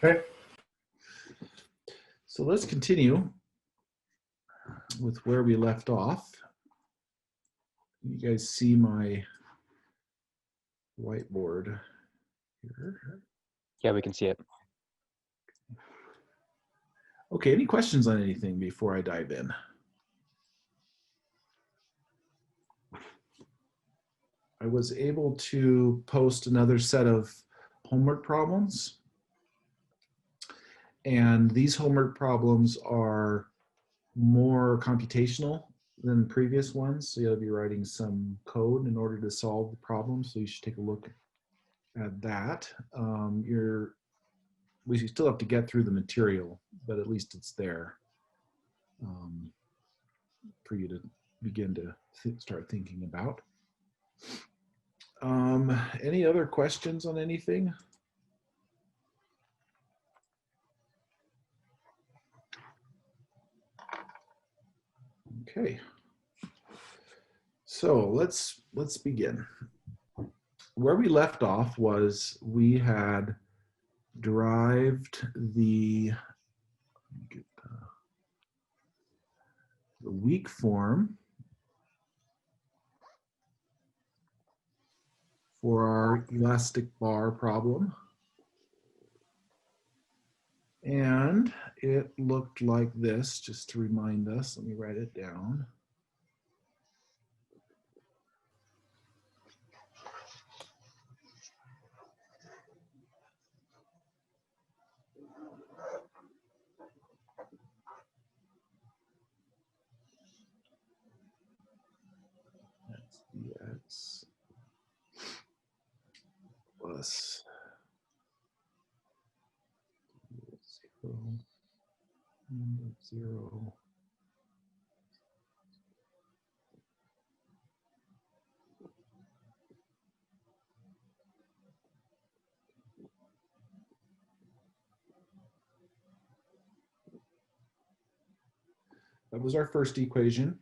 Okay. So let's continue with where we left off. You guys see my whiteboard here? Yeah, we can see it. Okay, any questions on anything before I dive in? I was able to post another set of homework problems. And these homework problems are more computational than previous ones. So you'll be writing some code in order to solve the problem. So you should take a look at that. We still have to get through the material, but at least it's there for you to begin to start thinking about. Any other questions on anything? Okay, so let's begin. Where we left off was we had derived the weak form for our elastic bar problem. And it looked like this, just to remind us. Let me write it down. That's dx plus 0. That was our first equation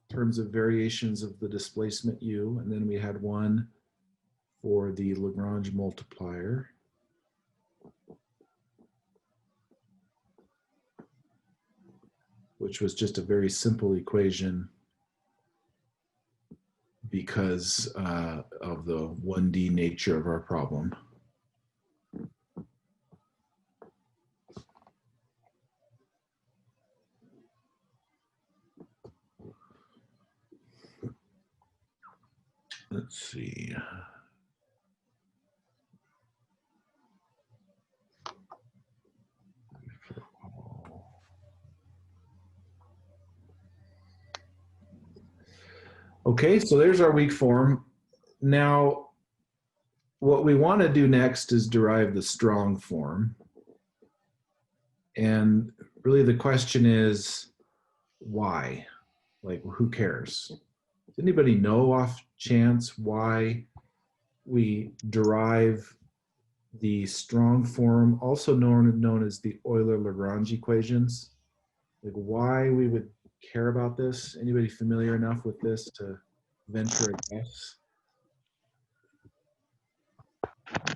in terms of variations of the displacement u, and then we had one for the Lagrange multiplier. Which was just a very simple equation because of the 1D nature of our problem. Let's see. Okay, so there's our weak form. Now, what we want to do next is derive the strong form. And really the question is, why? Like, who cares? Does anybody know off chance why we derive the strong form, also known as the Euler-Lagrange equations? Like, why we would care about this? Anybody familiar enough with this to venture a guess?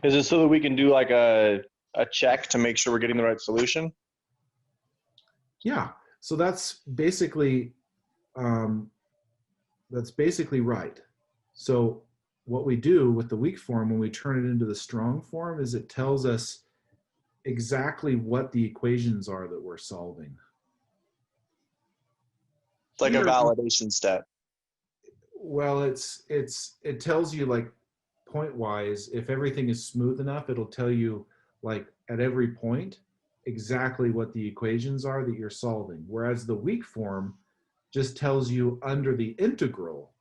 Is it so that we can do like a check to make sure we're getting the right solution? Yeah, so that's basically right. So what we do with the weak form when we turn it into the strong form is it tells us exactly what the equations are that we're solving. It's like a validation step. Well, it tells you, like, point-wise, if everything is smooth enough, it'll tell you, like, at every point exactly what the equations are that you're solving. Whereas the weak form just tells you under the integral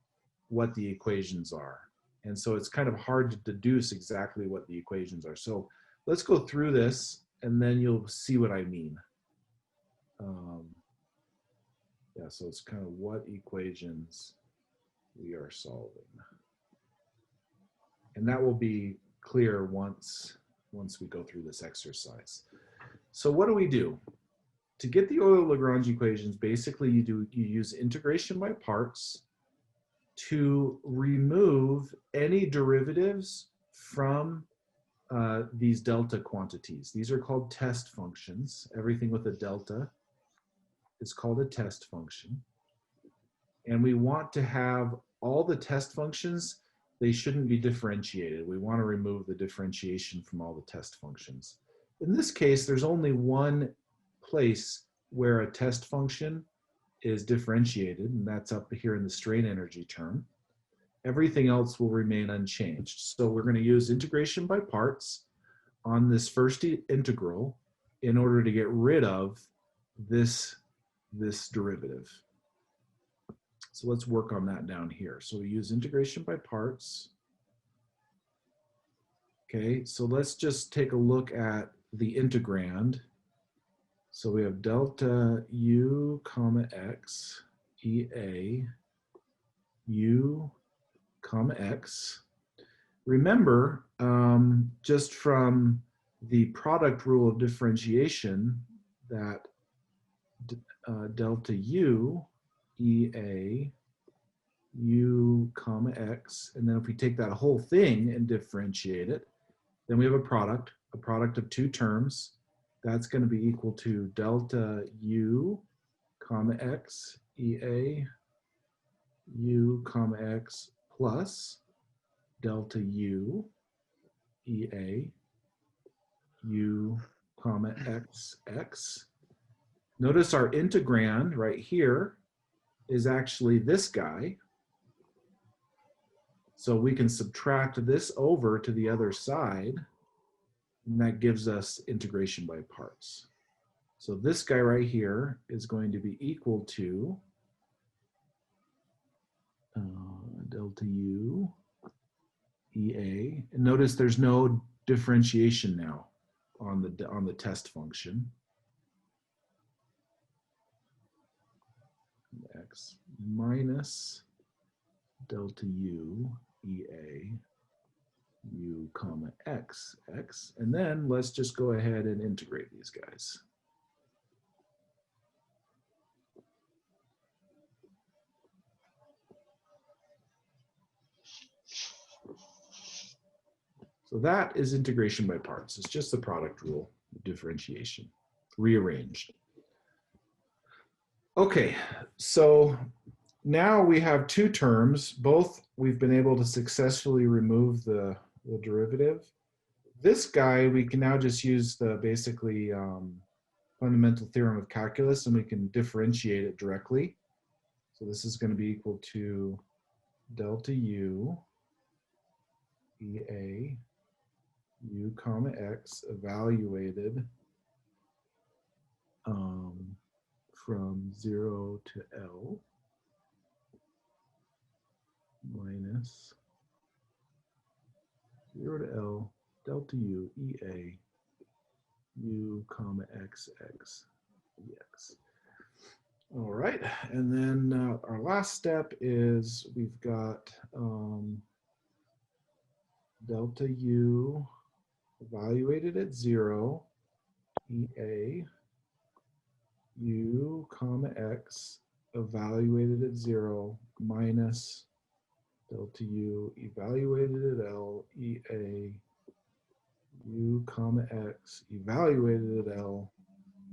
what the equations are. And so it's kind of hard to deduce exactly what the equations are. So let's go through this and then you'll see what I mean. Yeah, so it's kind of what equations we are solving. And that will be clear once we go through this exercise. So what do? To get the Euler-Lagrange equations, basically you use integration by parts to remove any derivatives from these delta quantities. These are called test functions. Everything with a delta is called a test function. And we want to have all the test functions, they shouldn't be differentiated. We want to remove the differentiation from all the test functions. In this case, there's only one place where a test function is differentiated, and that's up here in the strain energy term. Everything else will remain unchanged. So we're going to use integration by parts on this first integral in order to get rid of this derivative. So let's work on that down here. So we use integration by parts. Okay, so let's just take a look at the integrand. So we have delta u comma x EA u comma x. Remember, just from the product rule of differentiation, that delta u EA u comma x, and then if we take that whole thing and differentiate it, then we have a product of two terms. That's going to be equal to delta u comma x EA u comma x plus delta u EA u comma x x. Notice our integrand right here is actually this guy. So we can subtract this over to the other side, and that gives us integration by parts. So this guy right here is going to be equal to delta u EA. And notice there's no differentiation now on the test function. X minus delta u EA u comma x x, and then let's just go ahead and integrate these guys. So that is integration by parts. It's just the product rule of differentiation rearranged. Okay, so now we have two terms. Both we've been able to successfully remove the derivative. This guy, we can now just use the basically fundamental theorem of calculus, and we can differentiate it directly. So this is going to be equal to delta u EA u comma x evaluated from 0 to L minus 0 to L delta u EA u comma x x dx. All right, and then our last step is we've got delta u evaluated at 0 EA u comma x evaluated at 0 minus delta u evaluated at L EA u comma x evaluated at L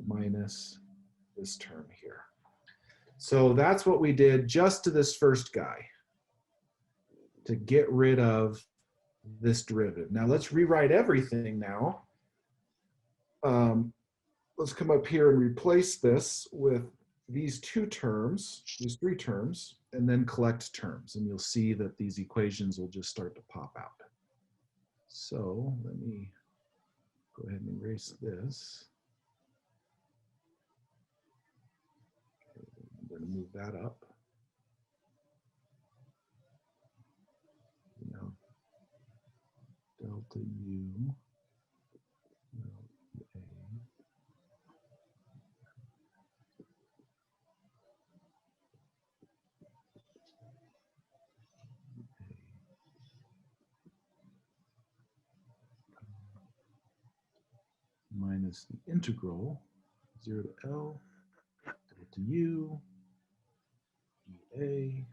minus this term here. So that's what we did just to this first guy to get rid of this derivative. Now let's rewrite everything now. Let's come up here and replace this with these two terms, these three terms, and then collect terms. And you'll see that these equations will just start to pop out. So let me go ahead and erase this. Okay, I'm going to move that up. Now, delta u minus the integral 0 to L delta u EA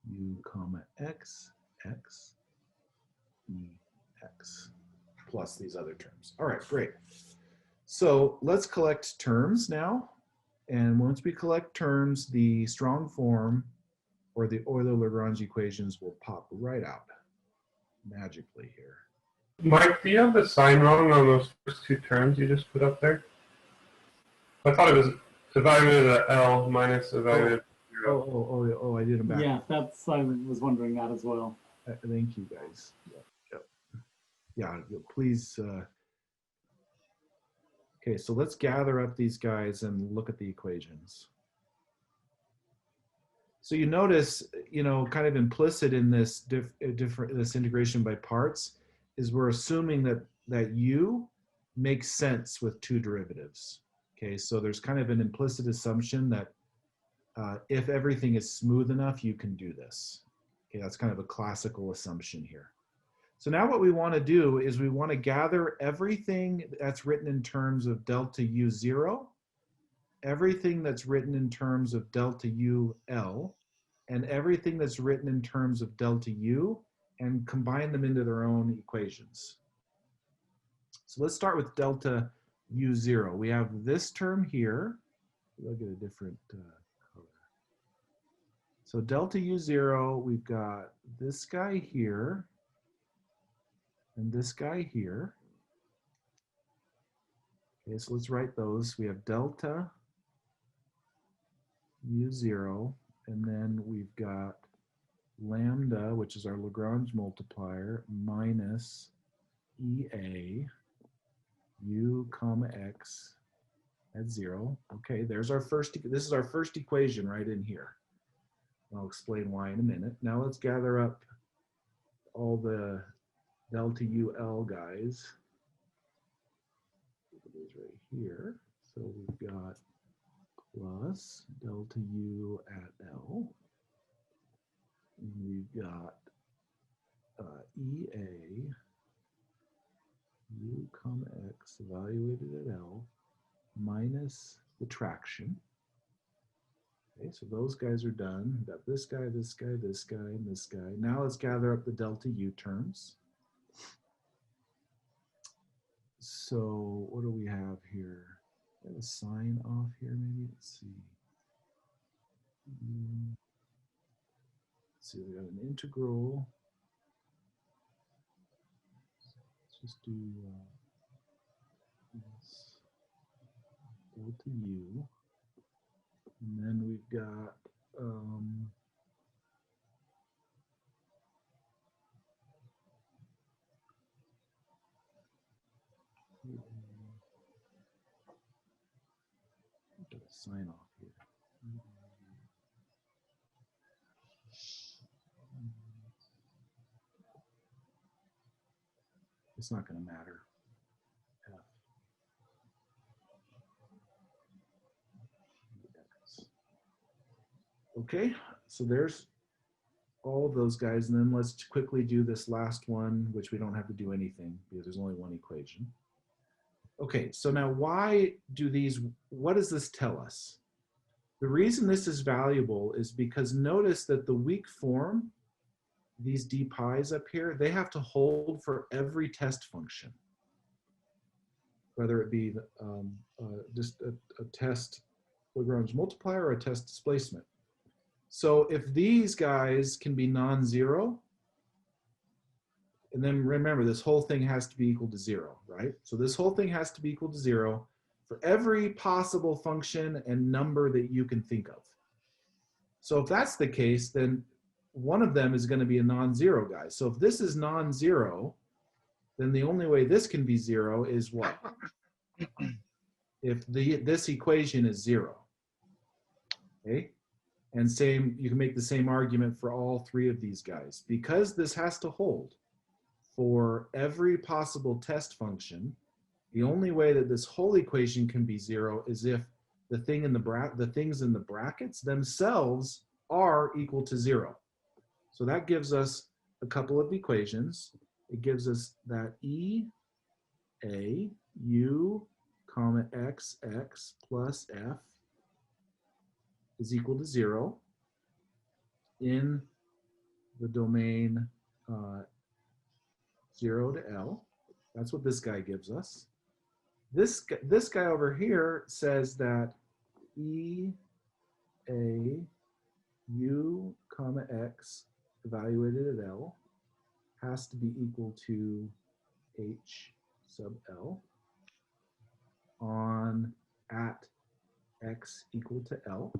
u comma x x e x plus plus these other terms. All right, great. So let's collect terms now. And once we collect terms, the strong form or the Euler-Lagrange equations will pop right out magically here. Mike, do you have the sign wrong on those first two terms you just put up there? I thought it was evaluated at L minus evaluated at 0. Oh, I did them back. Yeah, that's, I was wondering that as well. Thank you, guys. Yeah, please. Okay, so let's gather up these guys and look at the equations. So you notice, kind of implicit in this this integration by parts is we're assuming that u makes sense with two derivatives. Okay, so there's kind of an implicit assumption that if everything is smooth enough, you can do this. Okay, that's kind of a classical assumption here. So now what we want to do is we want to gather everything that's written in terms of delta u0, everything that's written in terms of delta ul, and everything that's written in terms of delta u, and combine them into their own equations. So let's start with delta u0. We have this term here. I'll get a different color. So delta u0, we've got this guy here, and this guy here. Okay, so let's write those. We have delta u0, and then we've got lambda, which is our Lagrange multiplier, minus EA u comma x at 0. Okay, there's our first, this is our first equation right in here. I'll explain why in a minute. Now let's gather up all the delta UL guys. It is right here. So we've got plus delta U at L. And we've got EA U comma X evaluated at L minus the traction. Okay, so those guys are done. We've got this guy, this guy, this guy, and this guy. Now let's gather up the delta U terms. So what do we have here? Got a sign off here, maybe. Let's see. Let's see, we got an integral. Let's just do this delta U. And then we've got got a sign off here. It's not going to matter. F. Okay, so there's all of those guys, and then let's quickly do this last one, which we don't have to do anything because there's only one equation. Okay, so now why do these, what does this tell us? The reason this is valuable is because notice that the weak form, these d pi's up here, they have to hold for every test function, whether it be just a test Lagrange multiplier or a test displacement. So if these guys can be non-zero, and then remember this whole thing has to be equal to 0, right? So this whole thing has to be equal to 0 for every possible function and number that you can think of. So if that's the case, then one of them is going to be a non-zero guy. So if this is non-zero, then the only way this can be 0 is what? If this equation is 0. Okay? And same, you can make the same argument for all three of these guys. Because this has to hold for every possible test function, the only way that this whole equation can be 0 is if the things in the brackets themselves are equal to 0. So that gives us a couple of equations. It gives us that E, A, U, comma, X, X plus F is equal to 0 in the domain 0 to L. That's what this guy gives us. This guy over here says that E A U comma X evaluated at L has to be equal to H sub L on at X equal to L.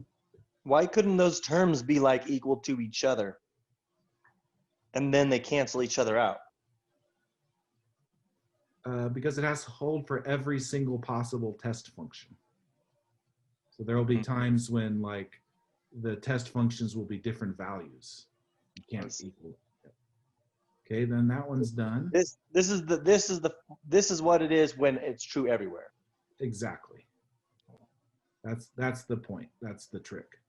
Why couldn't those terms be like equal to each other? And then they cancel each other out. Because it has to hold for every single possible test function. So there will be times when like the test functions will be different values. You can't equal. Okay, then that one's done. This is what it is when it's true everywhere. Exactly. That's the point. That's the trick.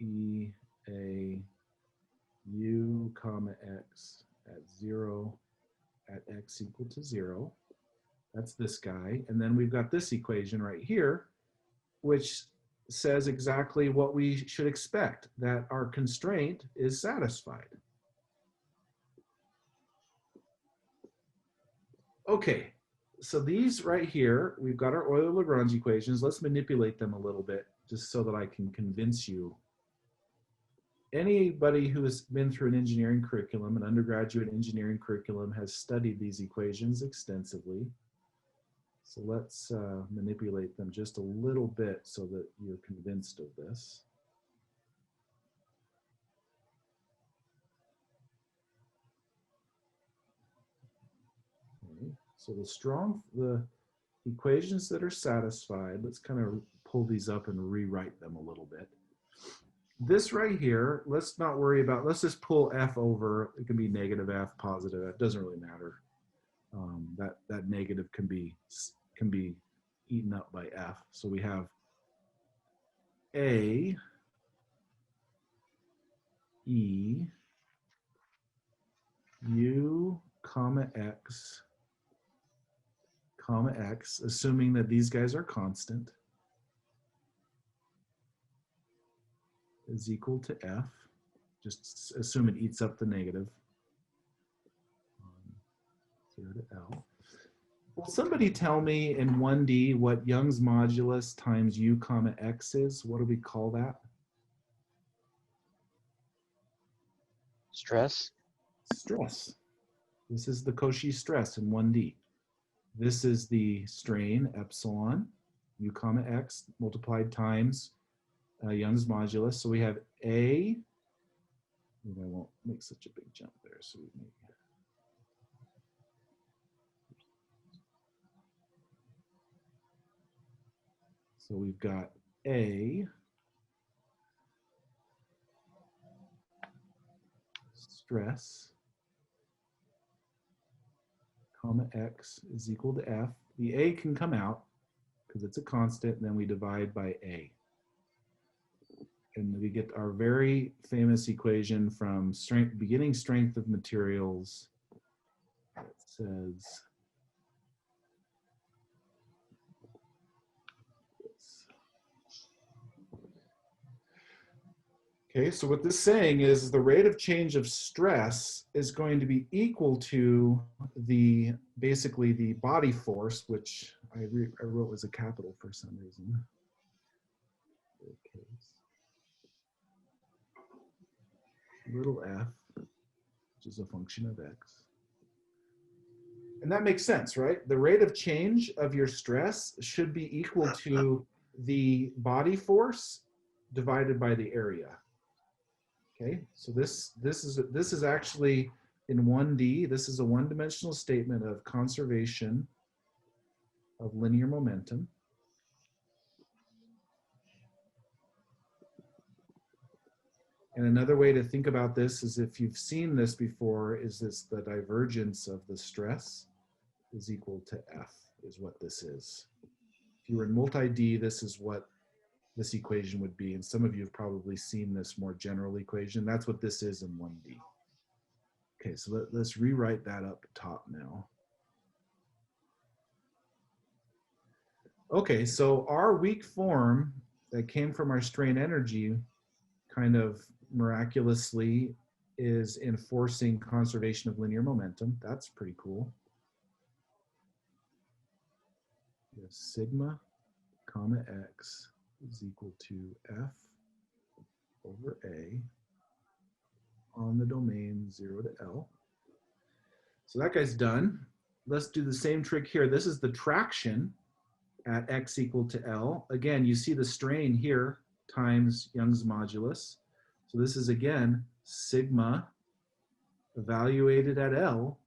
E A U comma X at 0 at X equal to 0. That's this guy. And then we've got this equation right here, which says exactly what we should expect, that our constraint is satisfied. Okay, so these right here, we've got our Euler-Lagrange equations. Let's manipulate them a little bit just so that I can convince you. Anybody who has been through an engineering curriculum, an undergraduate engineering curriculum, has studied these equations extensively. So let's manipulate them just a little bit so that you're convinced of this. Okay. So the equations that are satisfied, let's kind of pull these up and rewrite them a little bit. This right here, let's not worry about, let's just pull F over. It can be negative F, positive F, doesn't really matter. That negative can be eaten up by F. So we have A, E, U, comma X, assuming that these guys are constant, is equal to F. Just assume it eats up the negative. 0 to L. Will somebody tell me in 1D what Young's modulus times U comma X is? What do we call that? Stress. Stress. This is the Cauchy stress in 1D. This is the strain epsilon, U comma X multiplied times Young's modulus. So we have A, maybe I won't make such a big jump there. So we make, so we've got A stress comma X is equal to F. The A can come out because it's a constant, and then we divide by A. And we get our very famous equation from beginning strength of materials. It says, okay, so what this is saying is the rate of change of stress is going to be equal to basically the body force, which I wrote as a capital for some reason. Little f, which is a function of x. And that makes sense, right? The rate of change of your stress should be equal to the body force divided by the area. Okay, so this is actually in 1D, this is a one-dimensional statement of conservation of linear momentum. And another way to think about this is, if you've seen this before, is this the divergence of the stress is equal to F, is what this is. If you were in multi-D, this is what this equation would be. And some of you have probably seen this more general equation. That's what this is in 1D. Okay, so let's rewrite that up top now. Okay, so our weak form that came from our strain energy kind of miraculously is enforcing conservation of linear momentum. That's pretty cool. we have sigma comma x is equal to f over a on the domain 0 to L. So that guy's done. Let's do the same trick here. This is the traction at x equal to L. Again, you see the strain here times Young's modulus. So this is again sigma evaluated at L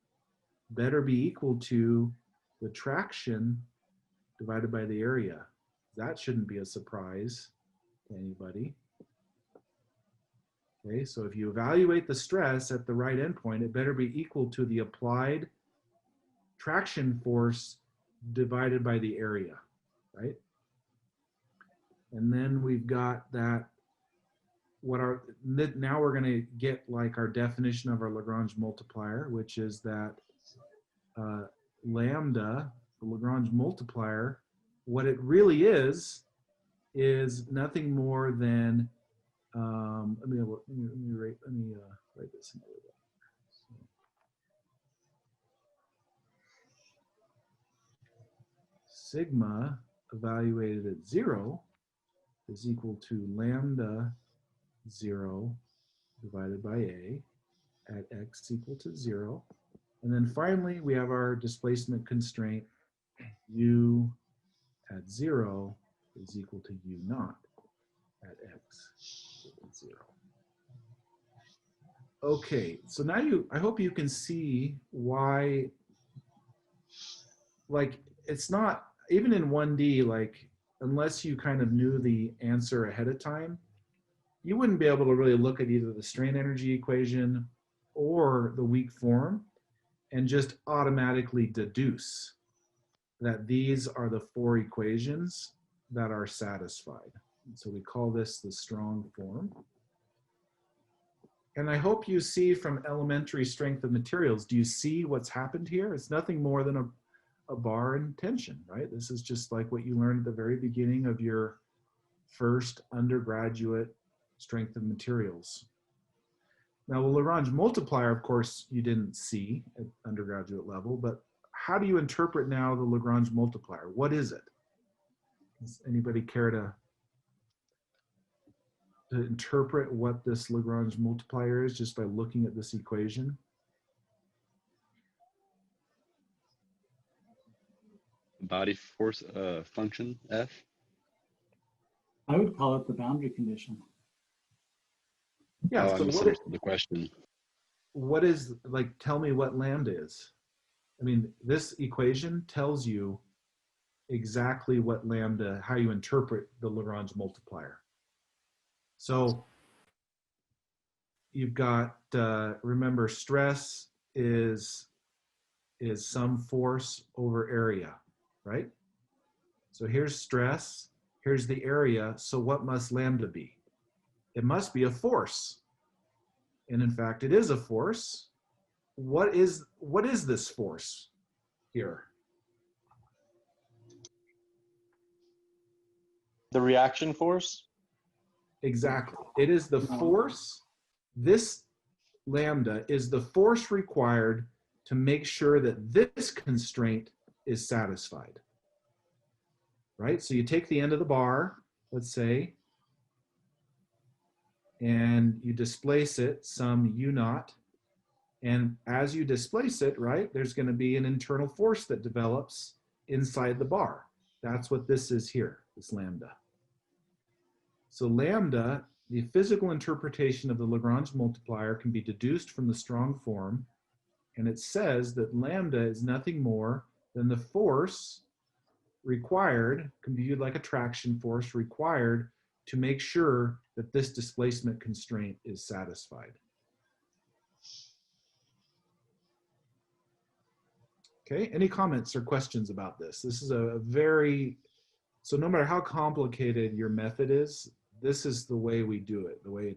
better be equal to the traction divided by the area. That shouldn't be a surprise to anybody. Okay, so if you evaluate the stress at the right endpoint, it better be equal to the applied traction force divided by the area, right? And then we've got that, now we're gonna get like our definition of our Lagrange multiplier, which is that lambda, the Lagrange multiplier, what it really is nothing more than, let me write this another way. So, sigma evaluated at 0 is equal to lambda 0 divided by a at x equal to 0. And then finally, we have our displacement constraint, u at 0 is equal to u naught at x equal to 0. Okay, so now I hope you can see why, like, it's not, even in 1D, like, unless you kind of knew the answer ahead of time, you wouldn't be able to really look at either the strain energy equation or the weak form and just automatically deduce that these are the 4 equations that are satisfied. And so we call this the strong form. And I hope you see from elementary strength of materials, do you see what's happened here? It's nothing more than a bar in tension, right? This is just like what you learned at the very beginning of your first undergraduate strength of materials. Now, the Lagrange multiplier, of course, you didn't see at undergraduate level, but how do you interpret now the Lagrange multiplier? What is it? Does anybody care to interpret what this Lagrange multiplier is just by looking at this equation? Body force function F. I would call it the boundary condition. Yeah, I so misunderstood the question. what is, like, tell me what lambda is. I mean, this equation tells you exactly what lambda, how you interpret the Lagrange multiplier. So you've got, remember, stress is some force over area, right? So here's stress, here's the area, so what must lambda be? It must be a force. And in fact, it is a force. What is this force here? The reaction force? Exactly. It is the force. This lambda is the force required to make sure that this constraint is satisfied. Right? So you take the end of the bar, let's say, and you displace it some u naught. And as you displace it, right, there's going to be an internal force that develops inside the bar. That's what this is here, this lambda. So lambda, the physical interpretation of the Lagrange multiplier, can be deduced from the strong form. And it says that lambda is nothing more than the force required, can be viewed like a traction force required to make sure that this displacement constraint is satisfied. Okay, any comments or questions about this? This is a very, so no matter how complicated your method is, this is the way we do it. The way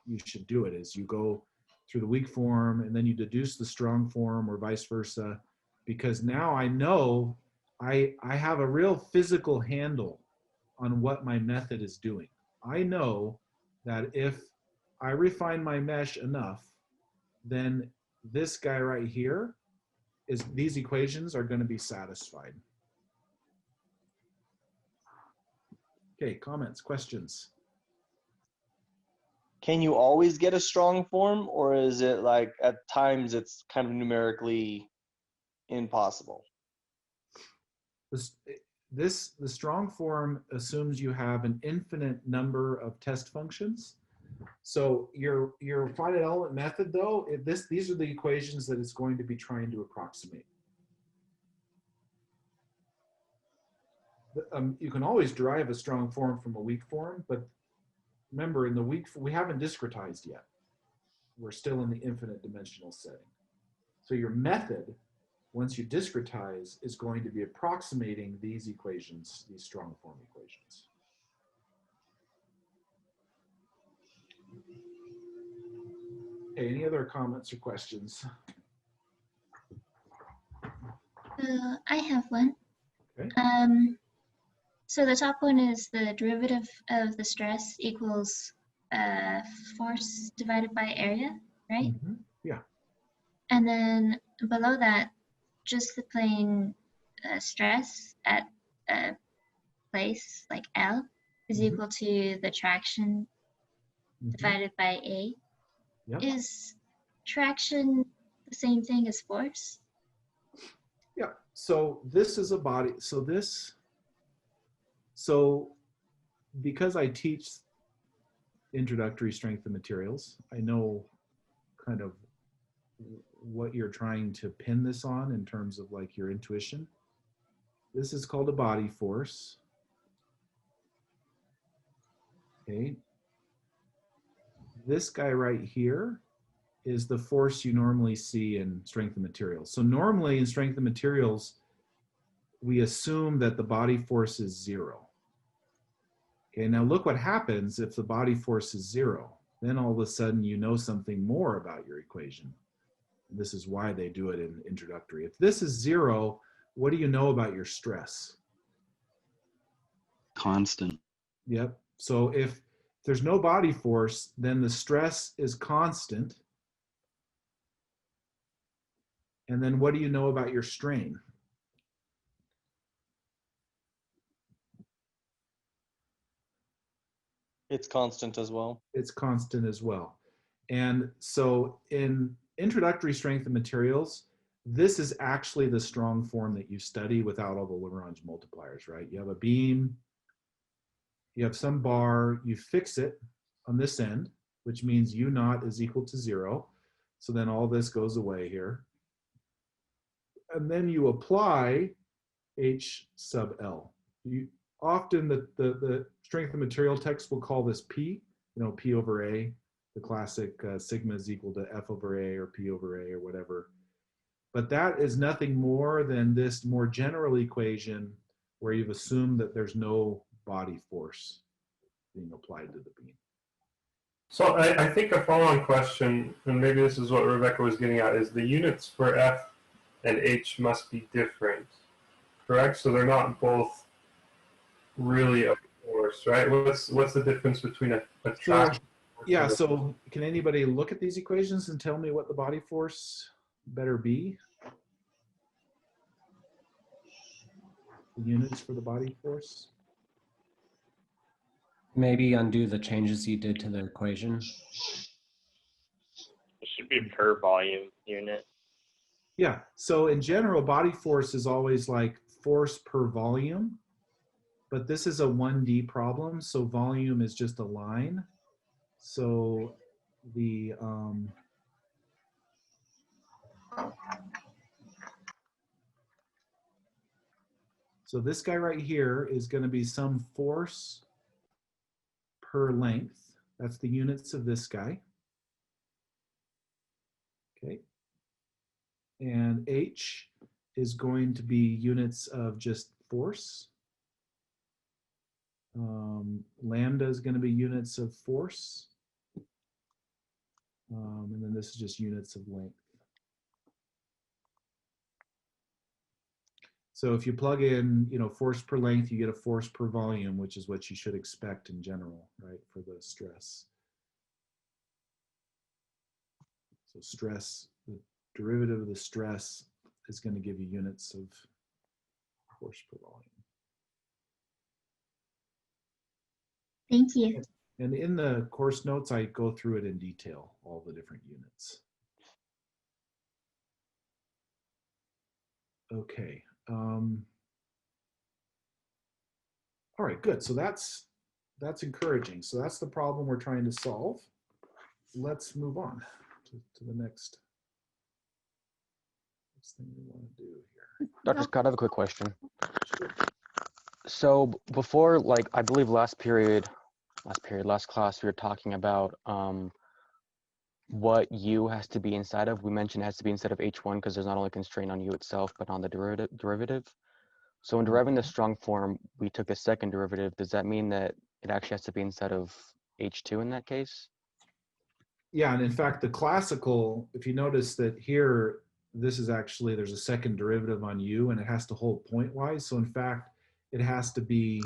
you should do it is you go through the weak form and then you deduce the strong form or vice versa, because now I know I have a real physical handle on what my method is doing. I know that if I refine my mesh enough, then this guy right here, these equations are going to be satisfied. Okay, comments, questions? Can you always get a strong form, or is it like at times it's kind of numerically impossible? The strong form assumes you have an infinite number of test functions. So your finite element method, though, these are the equations that it's going to be trying to approximate. You can always derive a strong form from a weak form, but remember, in the weak, we haven't discretized yet. We're still in the infinite dimensional setting. So your method, once you discretize, is going to be approximating these equations, these strong form equations. Okay, any other comments or questions? I have one. Okay. So the top one is the derivative of the stress equals force divided by area, right? Mm-hmm. Yeah. And then below that, just the plain stress at a place like L is Mhm. equal to the traction Mhm. divided by A. Yep. Is traction the same thing as force? Yeah. So this is a body. So because I teach introductory strength of materials, I know kind of what you're trying to pin this on in terms of like your intuition. This is called a body force. Okay. This guy right here is the force you normally see in strength of materials. So normally in strength of materials, we assume that the body force is 0. Okay, now look what happens if the body force is 0. Then all of a sudden you know something more about your equation. This is why they do it in introductory. If this is 0, what do you know about your stress? Constant. Yep. So if there's no body force, then the stress is constant. And then what do you know about your strain? It's constant as well. It's constant as well. And so in introductory strength of materials, this is actually the strong form that you study without all the Lagrange multipliers, right? You have a beam, you have some bar, you fix it on this end, which means U naught is equal to 0. So then all this goes away here. And then you apply H sub L. Often the strength of material text will call this P, P over A. The classic sigma is equal to F over A or P over A or whatever. But that is nothing more than this more general equation where you've assumed that there's no body force being applied to the beam. So I think a follow-on question, and maybe this is what Rebecca was getting at, is the units for F and H must be different, correct? So they're not both really a force, right? What's the difference between a traction? Yeah, so can anybody look at these equations and tell me what the body force better be? The units for the body force? Maybe undo the changes you did to the equation. It should be per volume unit. Yeah, so in general, body force is always like force per volume, but this is a 1D problem, so volume is just a line. So the so this guy right here is going to be some force per length. That's the units of this guy. Okay. And H is going to be units of just force. Lambda is going to be units of force. And then this is just units of length. So if you plug in, force per length, you get a force per volume, which is what you should expect in general, right, for the stress. So stress, the derivative of the stress is going to give you units of force per volume. Thank you. And in the course notes, I go through it in detail, all the different units. Okay. All right, good. So that's encouraging. So that's the problem we're trying to solve. Let's move on to the next thing we want to do here. Dr. Scott, I have a quick question. So before, like, I believe last class, we were talking about what U has to be inside of. We mentioned it has to be inside of H1 because there's not only a constraint on U itself, but on the derivative. So in deriving the strong form, we took the second derivative. Does that mean that it actually has to be inside of H2 in that case? Yeah, and in fact, the classical, if you notice that here, this is actually, there's a second derivative on U and it has to hold pointwise. So in fact, it has to be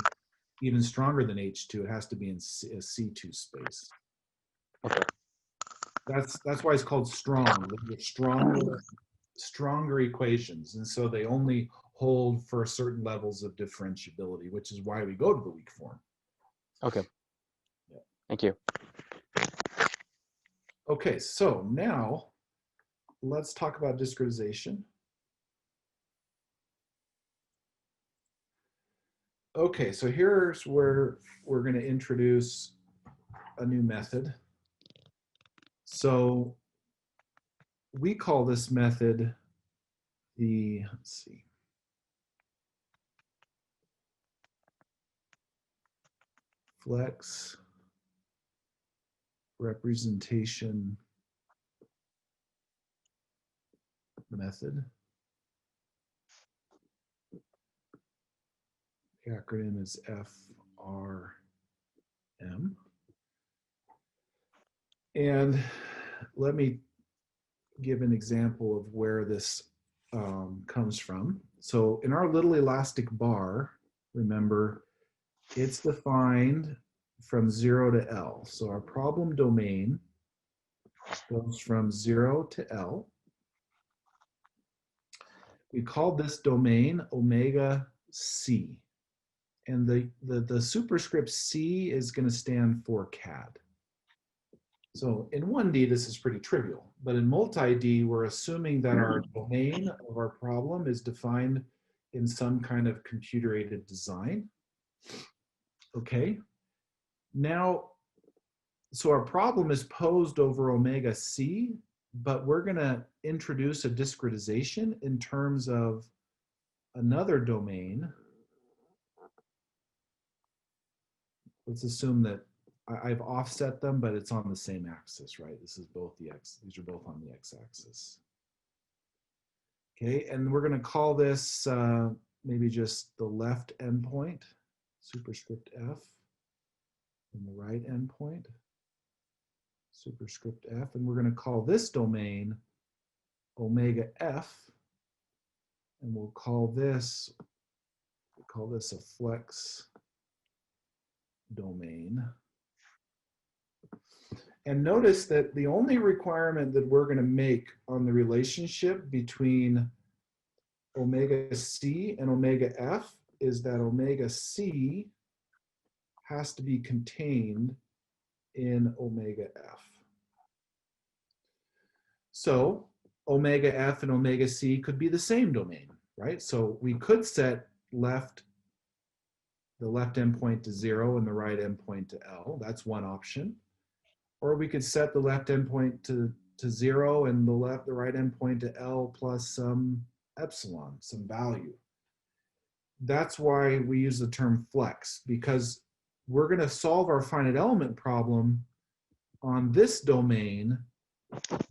even stronger than H2. It has to be in a C2 space. Okay. That's why it's called strong. They're stronger equations. And so they only hold for certain levels of differentiability, which is why we go to the weak form. Okay. Yeah. Thank you. Okay, so now let's talk about discretization. Okay, so here's where we're going to introduce a new method. So we call this method the, let's see, flex representation method. The acronym is FRM. And let me give an example of where this comes from. So in our little elastic bar, remember, it's defined from 0 to L. So our problem domain goes from 0 to L. We call this domain omega C. And the superscript C is going to stand for CAD. So in 1D, this is pretty trivial. But in multi-D, we're assuming that our domain of our problem is defined in some kind of computer-aided design. Okay. Now, so our problem is posed over omega C, but we're going to introduce a discretization in terms of another domain. Let's assume that I've offset them, but it's on the same axis, right? This is both the x, these are both on the x-axis. Okay, and we're going to call this maybe just the left endpoint, superscript F, and the right endpoint, superscript F, and we're going to call this domain omega F, and we'll call this a flex domain. And notice that the only requirement that we're going to make on the relationship between omega C and omega F is that omega C has to be contained in omega F. So omega F and omega C could be the same domain, right? So we could set the left endpoint to 0 and the right endpoint to L. That's one option. Or we could set the left endpoint to 0 and the right endpoint to L plus some epsilon, some value. That's why we use the term flex, because we're going to solve our finite element problem on this domain,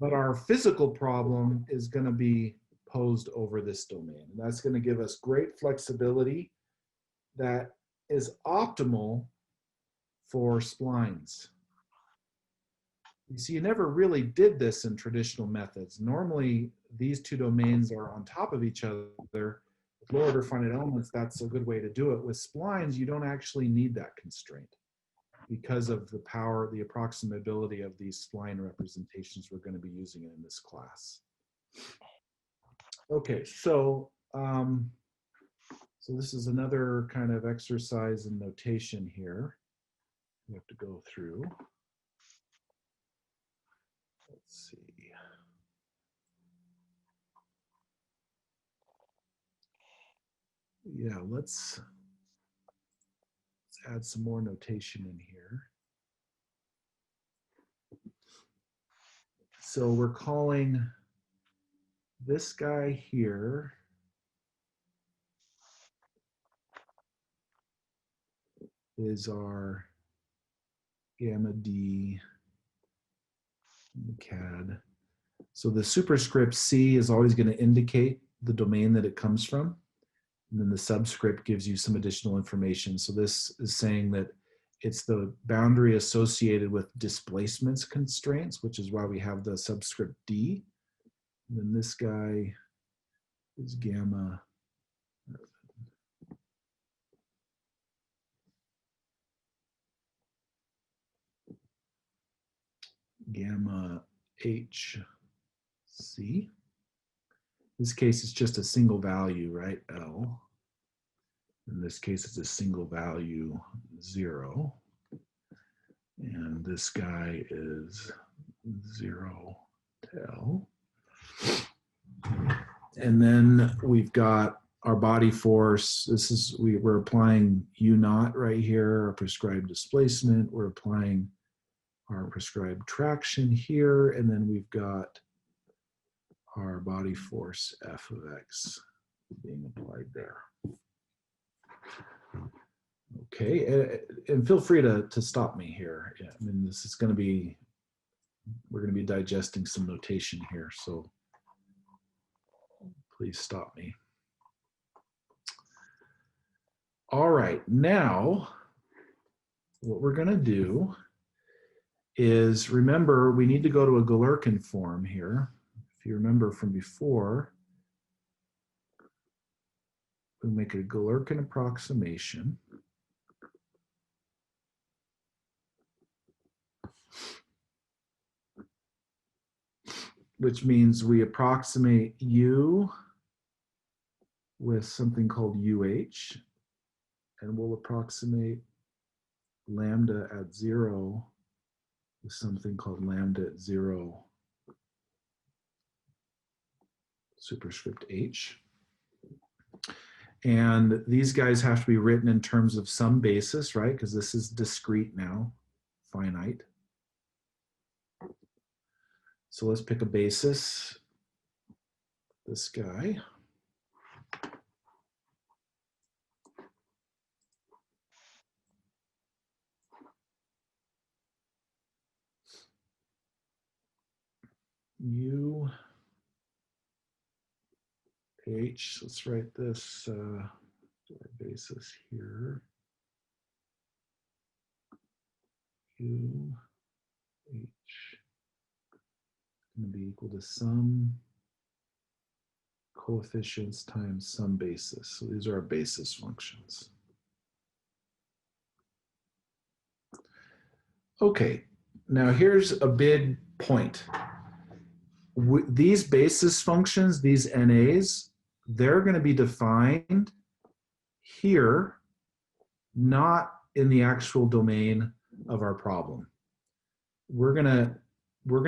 but our physical problem is going to be posed over this domain. And that's going to give us great flexibility that is optimal for splines. You see, you never really did this in traditional methods. Normally, these two domains are on top of each other. With lower order finite elements, that's a good way to do it. With splines, you don't actually need that constraint because of the power, the approximability of these spline representations we're going to be using in this class. Okay, so this is another kind of exercise in notation here. we have to go through. Let's see. Yeah, let's add some more notation in here. So we're calling this guy here is our gamma D in the CAD. So the superscript C is always going to indicate the domain that it comes from. And then the subscript gives you some additional information. So this is saying that it's the boundary associated with displacements constraints, which is why we have the subscript D. And then this guy is gamma. Gamma HC. In this case, it's just a single value, right? L. In this case, it's a single value 0. And this guy is 0 to L. And then we've got our body force. This is, we're applying U naught right here, our prescribed displacement. We're applying our prescribed traction here. And then we've got our body force F of X being applied there. Okay, and feel free to stop me here. Yeah, I mean, this is going to be, we're going to be digesting some notation here, so please stop me. All right, now what we're going to do is, remember, we need to go to a Galerkin form here. If you remember from before, we make a Galerkin approximation. Which means we approximate U with something called UH, and we'll approximate lambda at 0 with something called lambda at 0 superscript H. And these guys have to be written in terms of some basis, right? Because this is discrete now, finite. So let's pick a basis, this guy. U, H, let's write this our basis here. U, H, going to be equal to some coefficients times some basis. So these are our basis functions. Okay, now here's a big point. These basis functions, these NAs, they're going to be defined here, not in the actual domain of our problem. We're going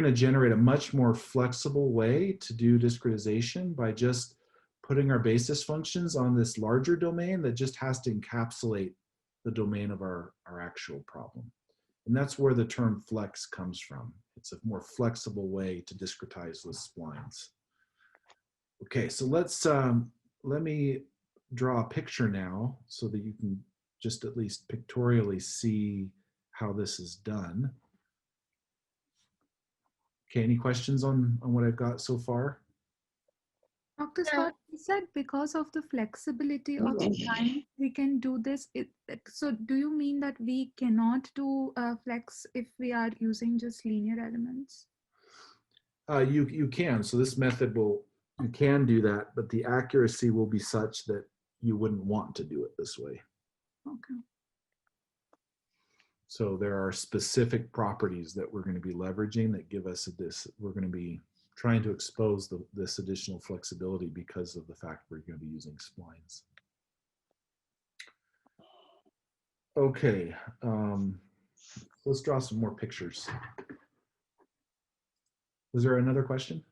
to generate a much more flexible way to do discretization by just putting our basis functions on this larger domain that just has to encapsulate the domain of our actual problem. And that's where the term flex comes from. It's a more flexible way to discretize with splines. Okay, so let me draw a picture now so that you can just at least pictorially see how this is done. Okay, any questions on what I've got so far? Dr. Scott, you said because of the flexibility of the time, we can do this. So do you mean that we cannot do flex if we are using just linear elements? You can. So this method you can do that, but the accuracy will be such that you wouldn't want to do it this way. Okay. So there are specific properties that we're going to be leveraging that give us we're going to be trying to expose this additional flexibility because of the fact we're going to be using splines. Okay. Let's draw some more pictures. Was there another question?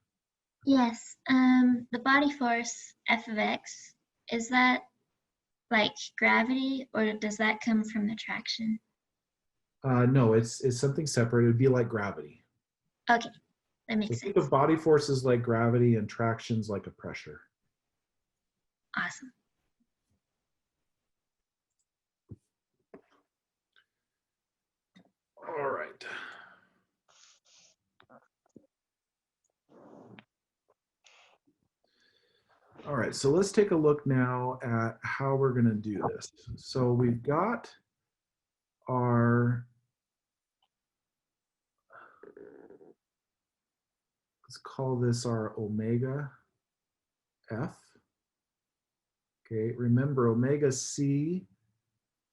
Yes. The body force F of x, is that like gravity, or does that come from attraction? No, it's something separate. It would be like gravity. Okay, that So makes think sense. of body forces like gravity and tractions like a pressure. Awesome. All right. All right, so let's take a look now at how we're going to do this. So we've got our, let's call this our omega f. Okay, remember omega c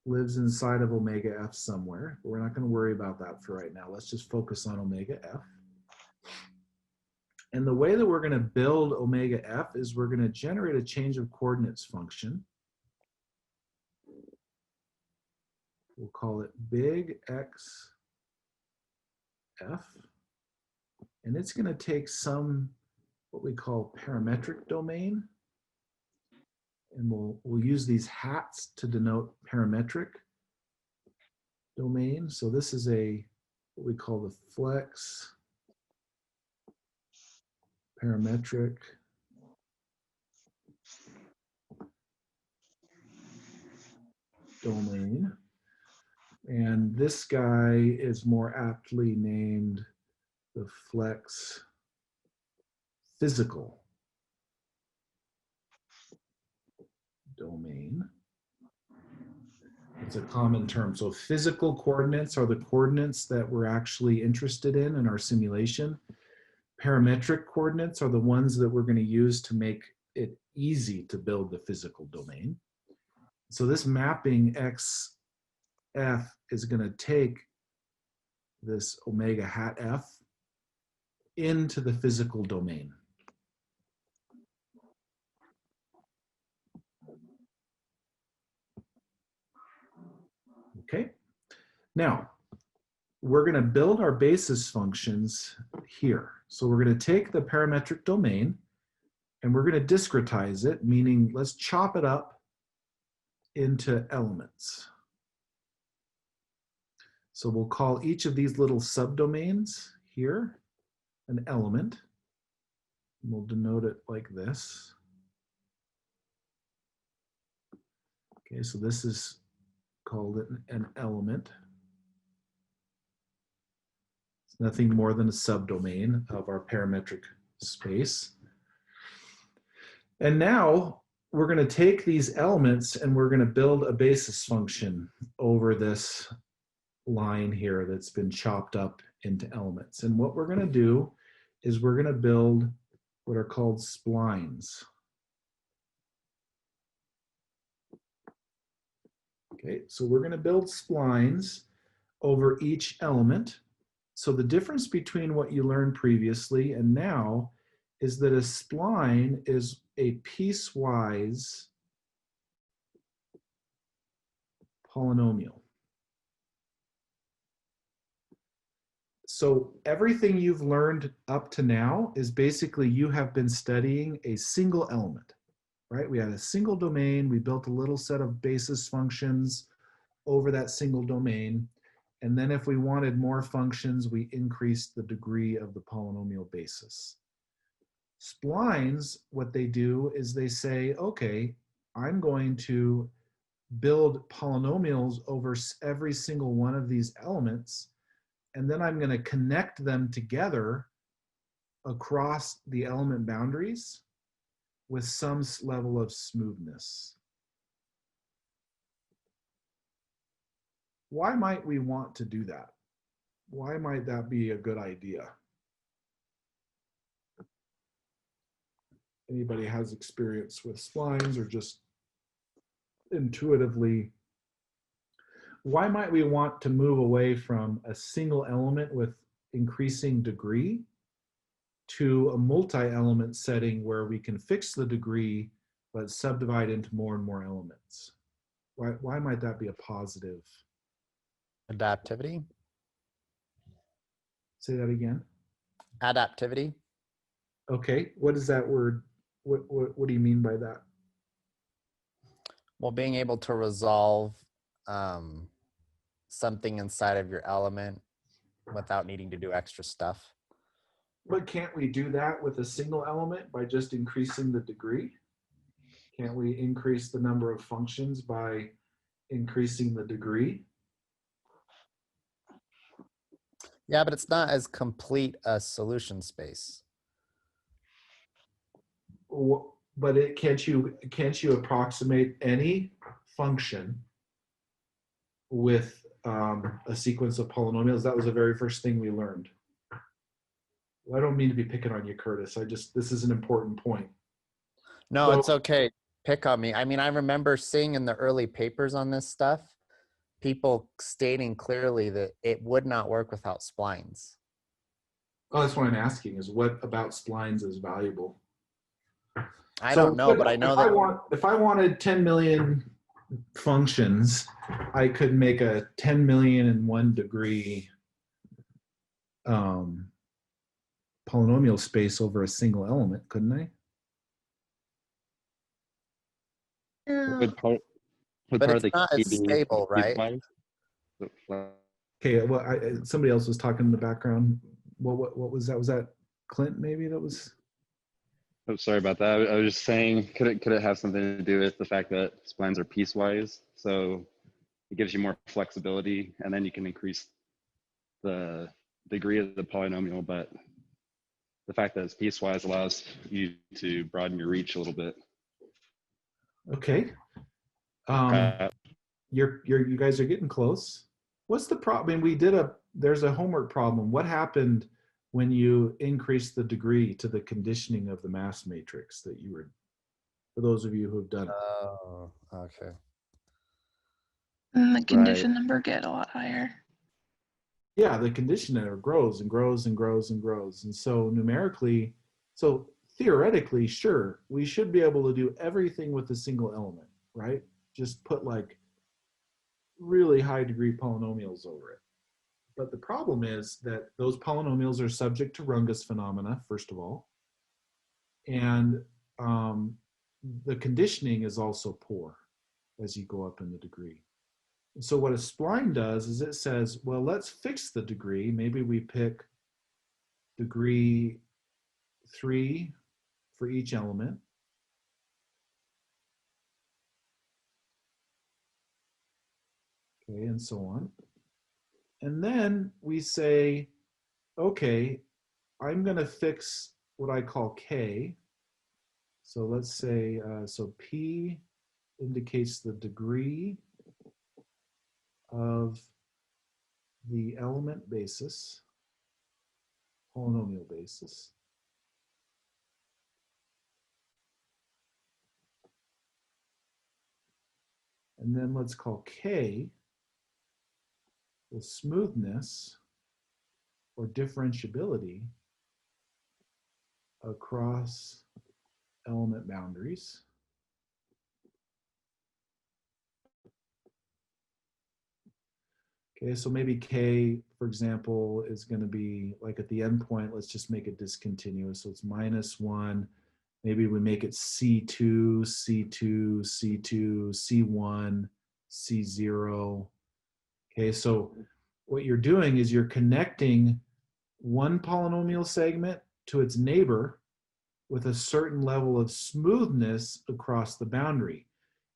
lives inside of omega f somewhere. We're not going to worry about that for right now. Let's just focus on omega f. And the way that we're going to build omega f is we're going to generate a change of coordinates function. We'll call it big X f. And it's going to take some, what we call parametric domain. And we'll use these hats to denote parametric domain. So this is what we call the flex parametric domain. And this guy is more aptly named the flex physical domain. It's a common term. So physical coordinates are the coordinates that we're actually interested in our simulation. Parametric coordinates are the ones that we're going to use to make it easy to build the physical domain. So this mapping XF is going to take this omega hat F into the physical domain. Okay, now we're going to build our basis functions here. So we're going to take the parametric domain and we're going to discretize it, meaning let's chop it up into elements. So we'll call each of these little subdomains here an element. We'll denote it like this. Okay, so this is called an element. It's nothing more than a subdomain of our parametric space. And now we're going to take these elements and we're going to build a basis function over this line here that's been chopped up into elements. And what we're going to do is we're going to build what are called splines. Okay, so we're going to build splines over each element. So the difference between what you learned previously and now is that a spline is a piecewise polynomial. So everything you've learned up to now is basically you have been studying a single element, right? We had a single domain, we built a little set of basis functions over that single domain. And then if we wanted more functions, we increased the degree of the polynomial basis. Splines, what they do is they say, okay, I'm going to build polynomials over every single one of these elements, and then I'm going to connect them together across the element boundaries with some level of smoothness. Why might we want to do that? Why might that be a good idea? Anybody has experience with splines or just intuitively? Why might we want to move away from a single element with increasing degree to a multi-element setting where we can fix the degree but subdivide into more and more elements? Why might that be a positive? Adaptivity. Say that again. Adaptivity. Okay, what is that word? What do you mean by that? Well, being able to resolve something inside of your element without needing to do extra stuff. But can't we do that with a single element by just increasing the degree? Can't we increase the number of functions by increasing the degree? Yeah, but it's not as complete a solution space. But can't you approximate any function with a sequence of polynomials? That was the very first thing we learned. Well, I don't mean to be picking on you, Curtis. This is an important point. No, So, it's okay. Pick on me. I mean, I remember seeing in the early papers on this stuff, people stating clearly that it would not work without splines. oh, that's what I'm asking, is what about splines is valuable? I don't know, but I know that if I wanted 10 million functions, I could make a 10 million and 1 degree polynomial space over a single element, couldn't I? Would part but of it's the not key as be stable, right? piecewise? Okay, well, somebody else was talking in the background. What was that? Was that Clint maybe that was? Oh, sorry about that. I was just saying, could it have something to do with the fact that splines are piecewise? So it gives you more flexibility, and then you can increase the degree of the polynomial, but the fact that it's piecewise allows you to broaden your reach a little bit. Okay. You guys are getting close. What's the problem? I mean, there's a homework problem. What happened when you increase the degree to the conditioning of the mass matrix that you were, for those of you who have done it? Oh, okay. And the condition number get a lot higher. Yeah, the condition number grows and grows and grows and grows. And so numerically, so theoretically, sure, we should be able to do everything with a single element, right? Just put like really high degree polynomials over it. But the problem is that those polynomials are subject to Runge's phenomena, first of all. And the conditioning is also poor as you go up in the degree. And so what a spline does is it says, well, let's fix the degree. Maybe we pick degree 3 for each element. Okay, and so on. And then we say, okay, I'm going to fix what I call K. So let's say, so P indicates the degree of the element basis, polynomial basis. And then let's call K the smoothness or differentiability across element boundaries. Okay, so maybe K, for example, is going to be like at the endpoint, let's just make it discontinuous. So it's -1. Maybe we make it C2, C2, C2, C1, C0. Okay, so what you're doing is you're connecting one polynomial segment to its neighbor with a certain level of smoothness across the boundary.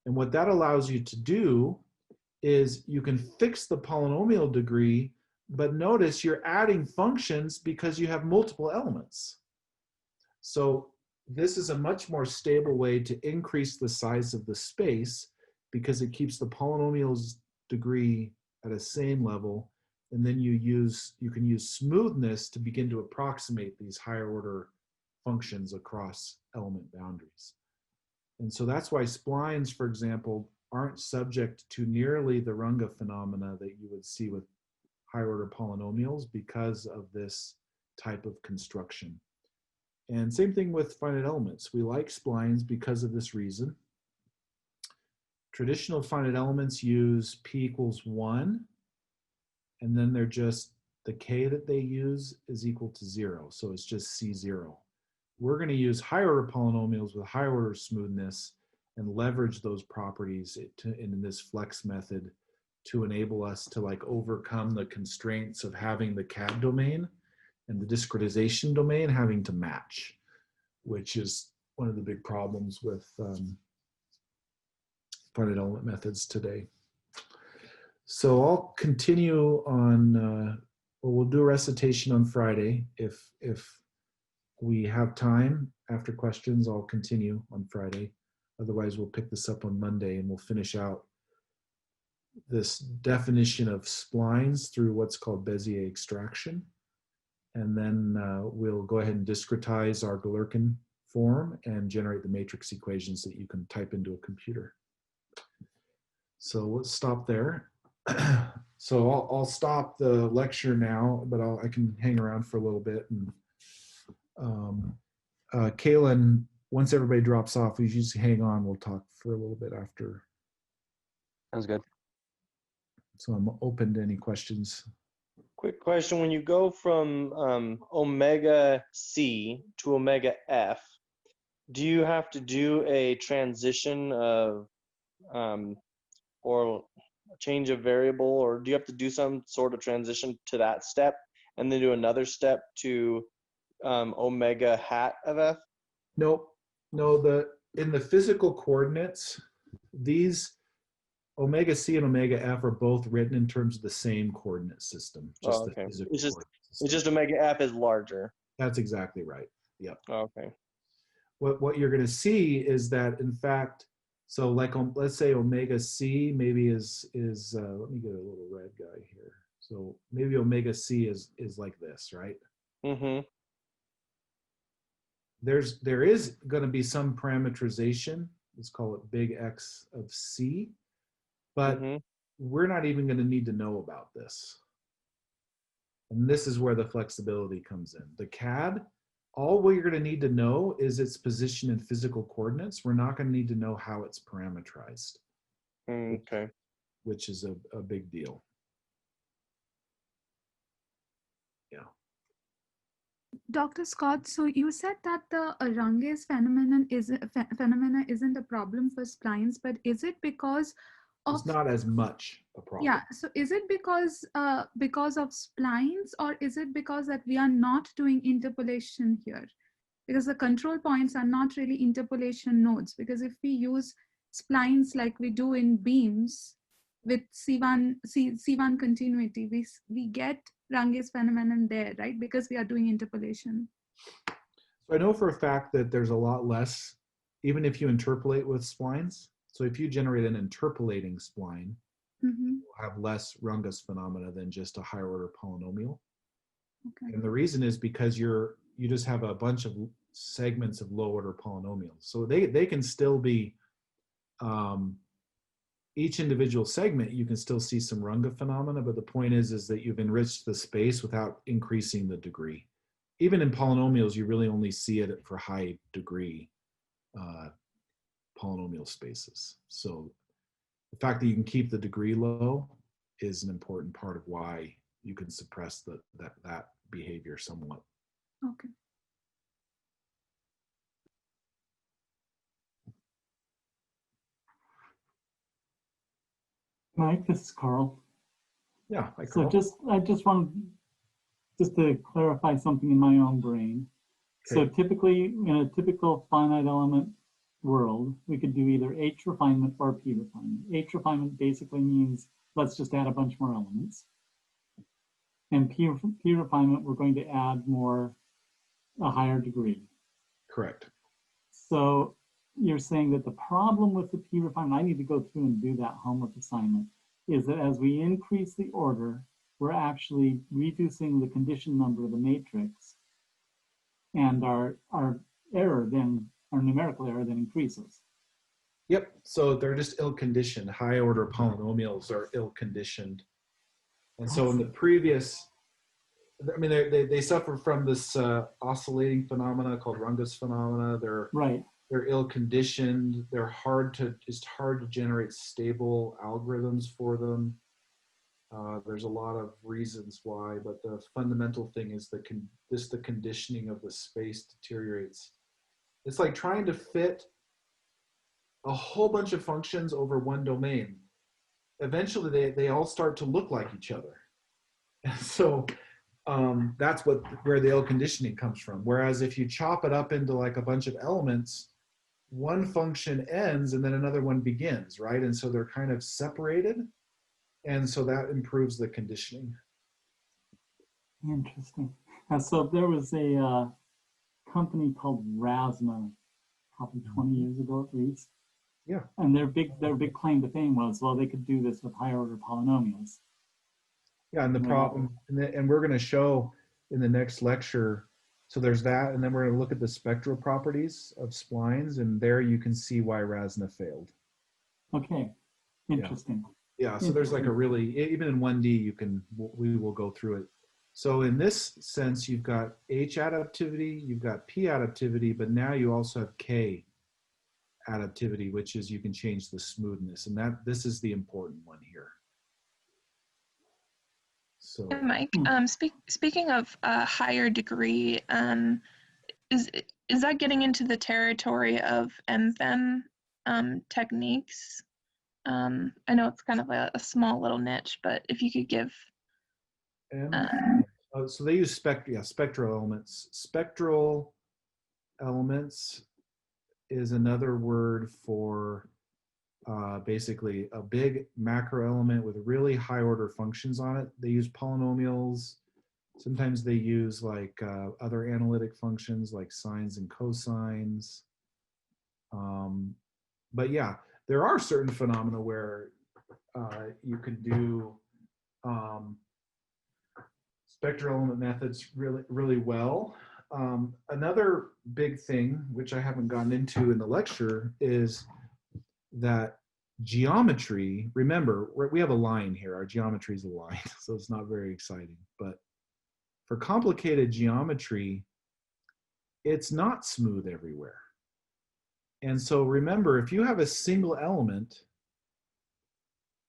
And what that allows you to do is you can fix the polynomial degree, but notice you're adding functions because you have multiple elements. So this is a much more stable way to increase the size of the space because it keeps the polynomial's degree at a same level, and then you can use smoothness to begin to approximate these higher order functions across element boundaries. And so that's why splines, for example, aren't subject to nearly the Runge phenomena that you would see with higher order polynomials because of this type of construction. And same thing with finite elements. We like splines because of this reason. Traditional finite elements use p = 1 and then they're just, the k that they use is equal to 0. So it's just C0. We're going to use higher order polynomials with higher order smoothness and leverage those properties in this flex method to enable us to like overcome the constraints of having the CAD domain and the discretization domain having to match, which is one of the big problems with finite element methods today. So I'll continue on, well, we'll do a recitation on Friday. If we have time after questions, I'll continue on Friday. Otherwise, we'll pick this up on Monday and we'll finish out this definition of splines through what's called Bezier extraction. And then we'll go ahead and discretize our Galerkin form and generate the matrix equations that you can type into a computer. So let's stop there. So I'll stop the lecture now, but I can hang around for a little bit. And Kaylin, once everybody drops off, we just hang on. We'll talk for a little bit after. Sounds good. So I'm open to any questions. Quick question: when you go from omega C to omega F, do you have to do a transition of or change of variable, or do you have to do some sort of transition to that step and then do another step to omega hat of F? Nope. No, in the physical coordinates, these omega C and omega F are both written in terms of the same coordinate system. Just Oh, okay. the physical It's just omega F is larger. That's exactly right. Yep. Oh, okay. What you're going to see is that, in fact, so like let's say omega C maybe is let me get a little red guy here. So maybe omega C is like this, right? Mm-hmm. There is going to be some parameterization. Let's call it big X of C, but we're not even going to need to know about this. And this is where the flexibility comes in. The CAD, all we're going to need to know is its position in physical coordinates. We're not going to need to know how it's parametrized. Okay. Which is a big deal. Yeah. Dr. Scott, so you said that the Runge's phenomena isn't a problem for splines, but is it because of, it's not as much a problem? Yeah, so is it because of splines, or is it because that we are not doing interpolation here? Because the control points are not really interpolation nodes, because if we use splines like we do in beams with C1 continuity, we get Runge's phenomenon there, right? Because we are doing interpolation. So I know for a fact that there's a lot less, even if you interpolate with splines. So if you generate an interpolating spline, you'll have less Runge's phenomena than just a higher order polynomial. Okay. And the reason is because you just have a bunch of segments of low order polynomials. So they can still be, each individual segment, you can still see some Runge phenomena, but the point is that you've enriched the space without increasing the degree. Even in polynomials, you really only see it for high degree polynomial spaces. So the fact that you can keep the degree low is an important part of why you can suppress that behavior somewhat. Okay. Mike, this is Carl. Yeah, hi, Carl. So I just wanted to clarify something in my own brain. Okay. So typically, in a typical finite element world, we could do either H refinement or P refinement. H refinement basically means let's just add a bunch more elements. And P refinement, we're going to add a higher degree. Correct. So you're saying that the problem with the P refinement, I need to go through and do that homework assignment, is that as we increase the order, we're actually reducing the condition number of the matrix, and our error then, our numerical error then increases. Yep, so they're just ill-conditioned. High order polynomials are ill-conditioned. And so in the previous, I mean, they suffer from this oscillating phenomena called Runge's phenomena. They're ill-conditioned. It's hard to generate stable algorithms for them. There's a lot of reasons why, but the fundamental thing is the conditioning of the space deteriorates. It's like trying to fit a whole bunch of functions over one domain. Eventually, they all start to look like each other. And so that's where the ill conditioning comes from. Whereas if you chop it up into like a bunch of elements, one function ends and then another one begins, right? And so they're kind of separated. And so that improves the conditioning. Interesting. So there was a company called Rasma, probably 20 years ago at least. Yeah. And their big claim to fame was, well, they could do this with higher order polynomials. Yeah, and the problem, and we're going to show in the next lecture, so there's that, and then we're going to look at the spectral properties of splines, and there you can see why Rasna failed. Okay, interesting. Yeah, so there's like a really, even in 1D, we will go through it. So in this sense, you've got H adaptivity, you've got P adaptivity, but now you also have K adaptivity, which is you can change the smoothness, and this is the important one here. So, Mike, speaking of higher degree, is that getting into the territory of MFEM techniques? I know it's kind of a small little niche, but if you could give. So they use spectral elements. Spectral elements is another word for basically a big macro element with really high order functions on it. They use polynomials. Sometimes they use like other analytic functions like sines and cosines. But yeah, there are certain phenomena where you can do spectral element methods really, really well. Another big thing, which I haven't gotten into in the lecture, is that geometry, remember, we have a line here. Our geometry is a line, so it's not very exciting. But for complicated geometry, it's not smooth everywhere. And so remember, if you have a single element,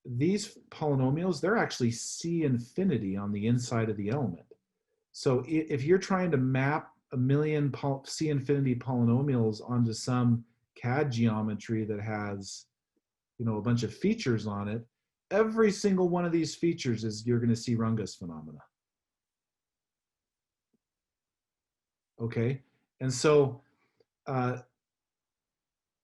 these polynomials, they're actually C infinity on the inside of the element. So if you're trying to map a million C infinity polynomials onto some CAD geometry that has, you know, a bunch of features on it, every single one of these features is you're going to see Runge's phenomena. Okay, and so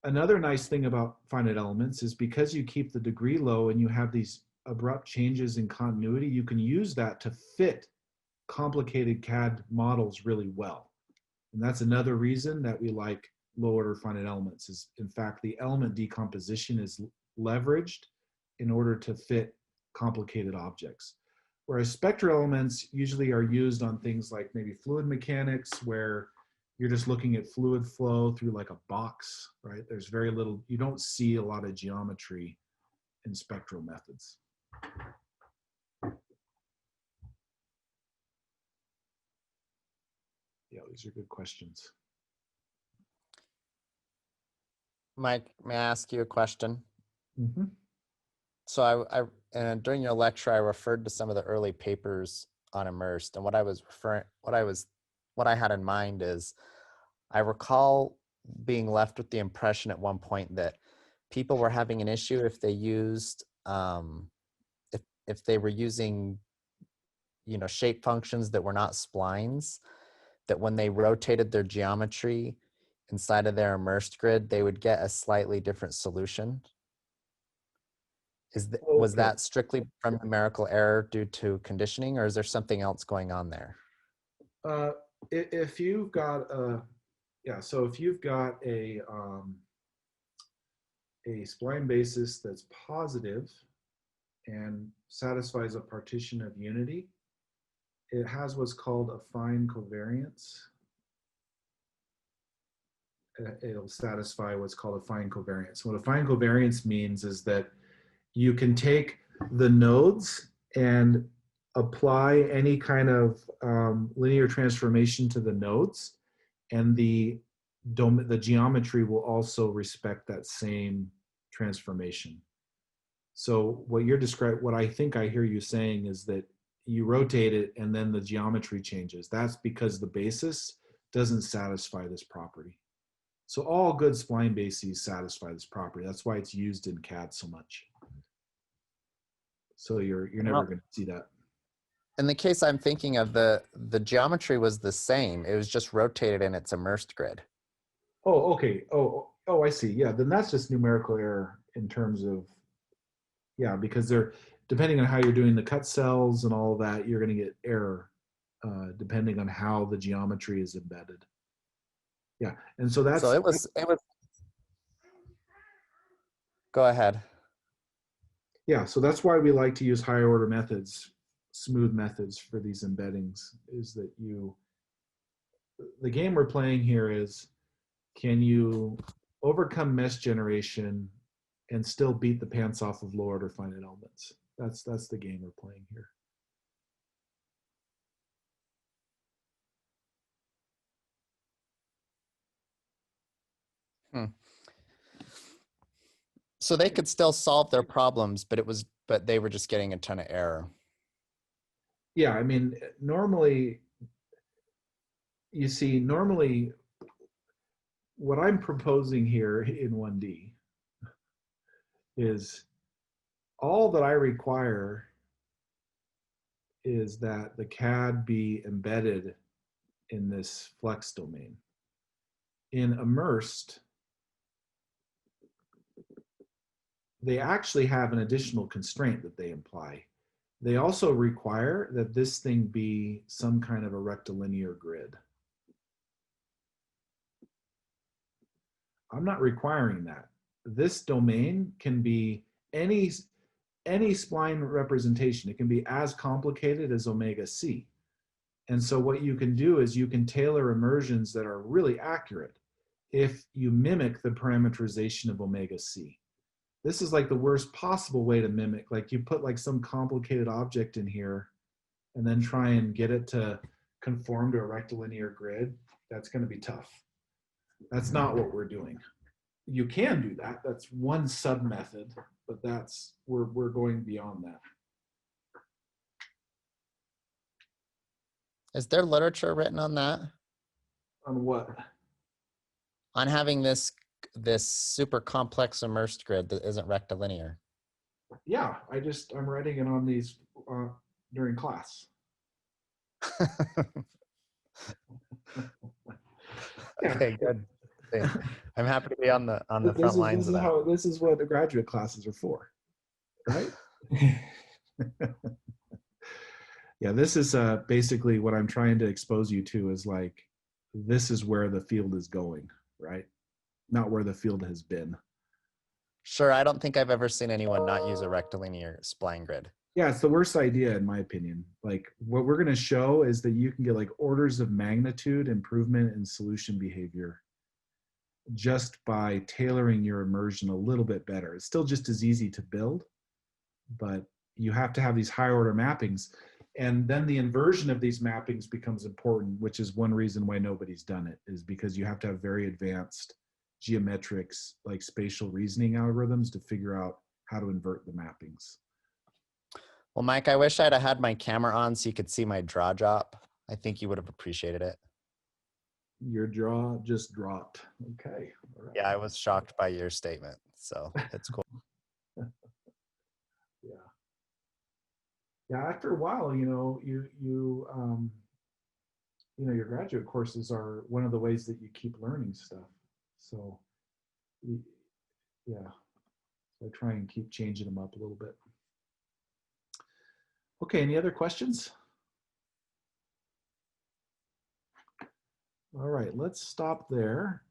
another nice thing about finite elements is because you keep the degree low and you have these abrupt changes in continuity, you can use that to fit complicated CAD models really well. And that's another reason that we like low order finite elements is, in fact, the element decomposition is leveraged in order to fit complicated objects. Whereas spectral elements usually are used on things like maybe fluid mechanics, where you're just looking at fluid flow through like a box, right? There's very little, you don't see a lot of geometry in spectral methods. Yeah, these are good questions. Mike, may I ask you a question? Mm-hmm. So and during your lecture, I referred to some of the early papers on immersed, and what I had in mind is, I recall being left with the impression at one point that people were having an issue if they used, if they were using, you know, shape functions that were not splines, that when they rotated their geometry inside of their immersed grid, they would get a slightly different solution. Was that strictly from numerical error due to conditioning, or is there something else going on there? If you've got so if you've got a spline basis that's positive and satisfies a partition of unity, it has what's called a fine covariance. It'll satisfy what's called a fine covariance. What a fine covariance means is that you can take the nodes and apply any kind of linear transformation to the nodes, and the geometry will also respect that same transformation. So what you're describing, what I think I hear you saying is that you rotate it and then the geometry changes. That's because the basis doesn't satisfy this property. So all good spline bases satisfy this property. That's why it's used in CAD so much. So you're never going to see that. In the case I'm thinking of, the geometry was the same. It was just rotated in its immersed grid. Oh, okay. Oh, I see. Yeah, then that's just numerical error in terms of, yeah, because they're, depending on how you're doing the cut cells and all of that, you're going to get error depending on how the geometry is embedded. Yeah, and so that's. So it was. Go ahead. Yeah, so that's why we like to use higher order methods, smooth methods for these embeddings, is that the game we're playing here is, can you overcome mesh generation and still beat the pants off of low order finite elements? That's the game we're playing here. So they could still solve their problems, but they were just getting a ton of error. Yeah, I mean, normally, you see, normally what I'm proposing here in 1D is all that I require is that the CAD be embedded in this flex domain. In immersed, they actually have an additional constraint that they imply. They also require that this thing be some kind of a rectilinear grid. I'm not requiring that. This domain can be any spline representation. It can be as complicated as omega c. And so what you can do is you can tailor immersions that are really accurate if you mimic the parameterization of omega c. This is like the worst possible way to mimic. Like you put like some complicated object in here and then try and get it to conform to a rectilinear grid. That's going to be tough. That's not what we're doing. You can do that. That's one sub method, but we're going beyond that. Is there literature written on that? On what? On having this super complex immersed grid that isn't rectilinear. Yeah, I'm writing it on these during class. Okay, good. I'm happy to be on the front lines of that. This is what the graduate classes are for, right? Yeah, this is basically what I'm trying to expose you to is like, this is where the field is going, right? Not where the field has been. Sure, I don't think I've ever seen anyone not use a rectilinear spline grid. Yeah, it's the worst idea in my opinion. Like what we're gonna show is that you can get like orders of magnitude improvement in solution behavior just by tailoring your immersion a little bit better. It's still just as easy to build, but you have to have these higher order mappings. And then the inversion of these mappings becomes important, which is one reason why nobody's done it, is because you have to have very advanced geometrics, like spatial reasoning algorithms to figure out how to invert the mappings. Well, Mike, I wish I'd have had my camera on so you could see my draw drop. I think you would have appreciated it. Your jaw just dropped. Okay. All right. Yeah, I was shocked by your statement, so it's cool. Yeah. Yeah. After a while, your graduate courses are one of the ways that you keep learning stuff. So, yeah. So I try and keep changing them up a little bit. Okay. Any other questions? All right, let's stop there.